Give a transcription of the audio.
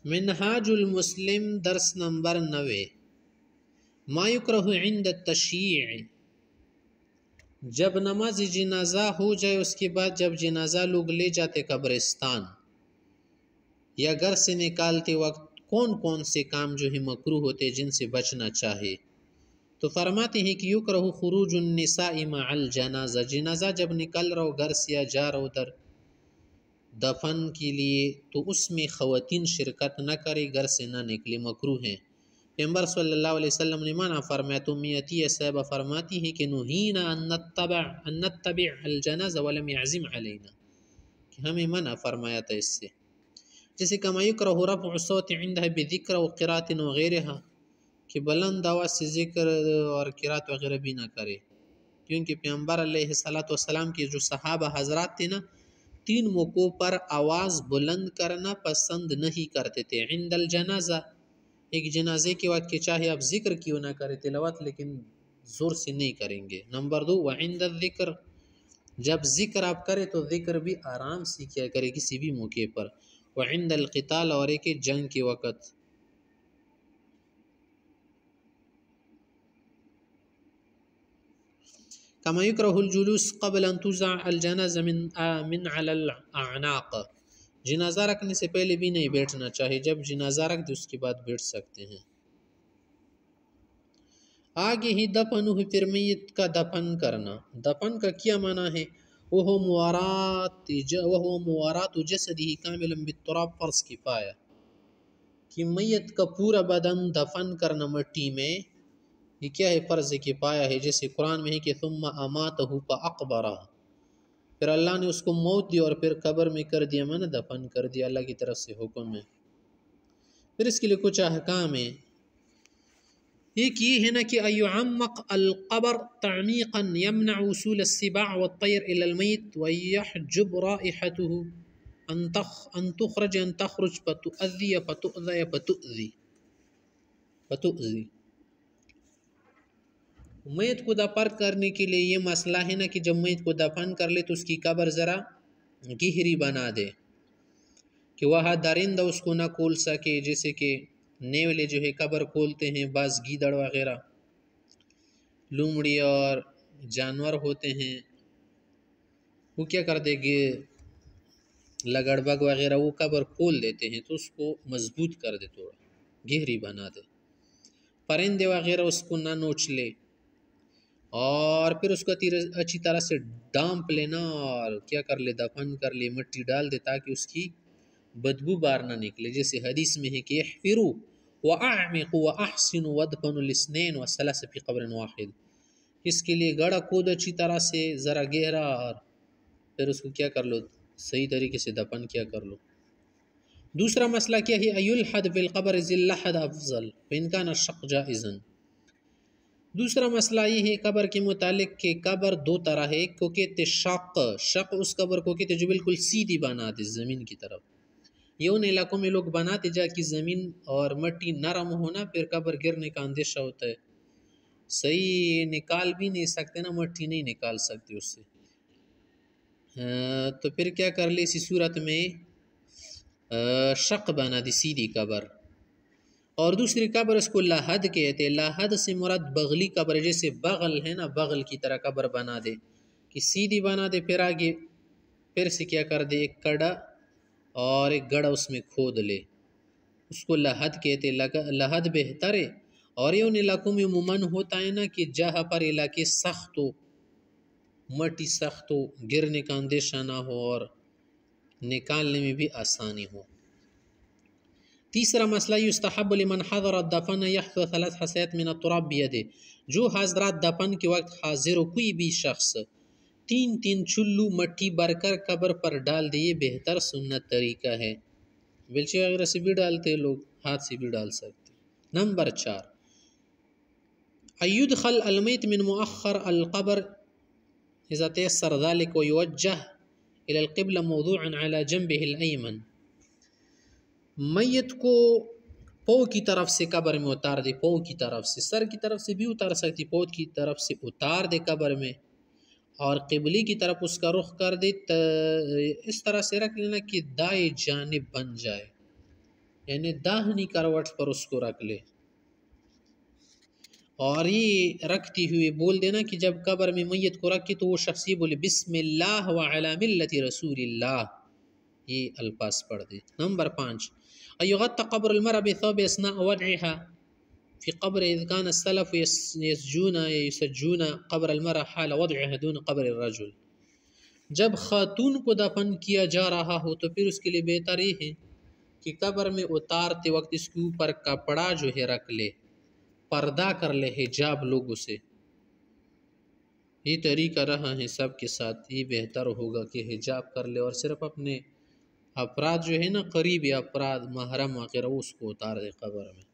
منہاج المسلم درس نمبر 90 ما یکرہ عند التشییع، جب نماز جنازہ ہو جائے اس کے بعد جب جنازہ لوگ لے جاتے قبرستان یا گھر سے نکالتے وقت کون کون سے کام جو ہے مکروہ ہوتے جن سے بچنا چاہے، تو فرماتے ہیں کہ یکرہ خروج النساء مع الجنازہ، جنازہ جب نکل رہا ہو گھر سے یا جا رہا ادھر دفن کے لیے تو اس میں خواتین شرکت نہ کرے، گھر سے نہ نکلے، مکروہ ہیں۔ پیغمبر صلی اللہ علیہ وسلم نے منع فرمایا، تو میتیہ صاحبہ فرماتی ہیں کہ نہینا ان نتبع الجنازہ ولم يعزم علینا، کہ ہمیں منع فرمایا تھا اس سے۔ جیسے کما یکرہ رفع الصوت عندها بذکر و قرات وغیرہ، کہ بلند آواز سے ذکر اور قرات وغیرہ بھی نہ کرے، کیونکہ پیغمبر علیہ السلام کے جو صحابہ حضرات تھے نا، 3 موقعوں پر آواز بلند کرنا پسند نہیں کرتے تھے۔ عند الجنازہ، ایک جنازے کے وقت کہ چاہے آپ ذکر کیوں نہ کرے تلاوت، لیکن زور سے نہیں کریں گے۔ نمبر 2 وعند الذکر، جب ذکر آپ کرے تو ذکر بھی آرام سے کیا کرے کسی بھی موقع پر۔ وعند القتال، اور ایک جنگ کے وقت۔ کما یکرہ الجلوس قبل ان تزع الجنازہ من علی الاعناق، جنازہ رکھنے سے پہلے بھی نہیں بیٹھنا چاہیے، جب جنازہ رکھ دے اس کے بعد بیٹھ سکتے ہیں۔ آگے ہی دفن ہو، پھر میت کا دفن کرنا۔ دفن کا کیا معنی ہے؟ وہ موارات جسدہ کاملا بالتراب فرض کفایہ، کہ میت کا پورا بدن دفن کرنا مٹی میں، یہ کیا ہے؟ فرض کفایہ ہے۔ جیسے قرآن میں ہے کہ ثم اماتہ فاقبرہ، پھر اللہ نے اس کو موت دی اور پھر قبر میں کر دیا، میں نے دفن کر دیا، اللہ کی طرف سے حکم ہے۔ پھر اس کے لیے کچھ احکام ہیں۔ ایک یہ ہے نا کہ ایعمق القبر تعمیقا یمنع وصول السباع والطیر الى المیت ویحجب رائحته ان تخرج فتؤذی فتؤذی۔ میت کو دفن کرنے کے لیے یہ مسئلہ ہے نا کہ جب میت کو دفن کر لے تو اس کی قبر ذرا گہری بنا دے کہ وہاں درندہ اس کو نہ کھول سکے، جیسے کہ نیولے جو ہے قبر کھولتے ہیں، بعض گیدڑ وغیرہ، لومڑی اور جانور ہوتے ہیں، وہ کیا کرتے کہ لگڑ بگ وغیرہ وہ قبر کھول دیتے ہیں، تو اس کو مضبوط کر دے، تھوڑا گہری بنا دے، پرندے وغیرہ اس کو نہ نوچ لے، اور پھر اس کو اچھی طرح سے ڈانپ لینا اور کیا کر لے؟ دفن کر لے، مٹی ڈال دے تاکہ اس کی بدبو بار نہ نکلے۔ جیسے حدیث میں ہے کہ احفروا واعمقوا واحسنوا وادفنوا الاثنين والثلاث في قبر واحد، اس کے لیے گڑھا کود اچھی طرح سے ذرا گہرا، اور پھر اس کو کیا کر لو؟ صحیح طریقے سے دفن کیا کر لو۔ دوسرا مسئلہ کیا ہے؟ ایلحد فی القبر ذی اللحد افضل فان کان الشق جائزا۔ دوسرا مسئلہ یہ ہے قبر کے متعلق کہ قبر 2 طرح ہے، ایک کو کہتے شق، شق اس قبر کو کہتے جو بالکل سیدھی بنا دے زمین کی طرف، یہ ان علاقوں میں لوگ بناتے جا کہ زمین اور مٹی نرم ہونا، پھر قبر گرنے کا اندیشہ ہوتا ہے، صحیح نکال بھی نہیں سکتے نا، مٹی نہیں نکال سکتے اس سے، تو پھر کیا کر لے؟ اسی صورت میں شق بنا دی، سیدھی قبر۔ اور دوسری قبر اس کو لاحد کہتے ہیں، لاحد سے مراد بغلی قبر، جیسے بغل ہے نا، بغل کی طرح قبر بنا دے کہ سیدھی بنا دے، پھر آگے پھر سے کیا کر دے؟ ایک کڑا اور ایک گڑھا اس میں کھود لے، اس کو لاحد کہتے۔ لاحد بہتر ہے، اور یہ ان علاقوں میں عموماً ہوتا ہے نا کہ جہاں پر علاقے سخت ہو، مٹی سخت ہو، گرنے کا اندیشہ نہ ہو اور نکالنے میں بھی آسانی ہو۔ تیسرا مسئلہ یستحب لمن حضر الدفن یحث 3 حصیات من التراب بیدہ، جو حضرات دفن کے وقت حاضر ہو، کوئی بھی شخص 3 چلو مٹی بھر کر قبر پر ڈال دے، یہ بہتر سنت طریقہ ہے۔ بیلچے وغیرہ سے بھی ڈالتے لوگ، ہاتھ سے بھی ڈال سکتے۔ نمبر 4 ایدخل المیت من مؤخر القبر اذا تیسر ذلك ویوجہ الى القبلہ موضوعا على جنبه الایمن، میت کو پو کی طرف سے قبر میں اتار دے، پو کی طرف سے، سر کی طرف سے بھی اتار سکتی، پو کی طرف سے اتار دے قبر میں، اور قبلی کی طرف اس کا رخ کر دے، اس طرح سے رکھ لینا کہ دائیں جانب بن جائے، یعنی داہنی کروٹ پر اس کو رکھ لے، اور یہ رکھتی ہوئے بول دینا کہ جب قبر میں میت کو رکھے تو وہ شخص یہ بولے بسم اللہ وعلی ملت رسول اللہ، یہ الفاظ پڑھ دے۔ نمبر 5، ایغطى قبر المرأة بثوب اثناء وضعها في قبر اذ كان السلف يسجون قبر المرأة حال وضعها دون قبر الرجل، جب خاتون کو دفن کیا جا رہا ہو تو پھر اس کے لیے بہتر یہ ہے کہ قبر میں اتارتے وقت اس کے اوپر کپڑا جو ہے رکھ لے، پردہ کر لے حجاب لوگوں سے۔ یہ طریقہ رہا ہے سب کے ساتھ، یہ بہتر ہوگا کہ حجاب کر لے اور صرف اپنے افراد جو ہے نا قریبی افراد محرم وغیرہ اس کو اتار دے قبر میں۔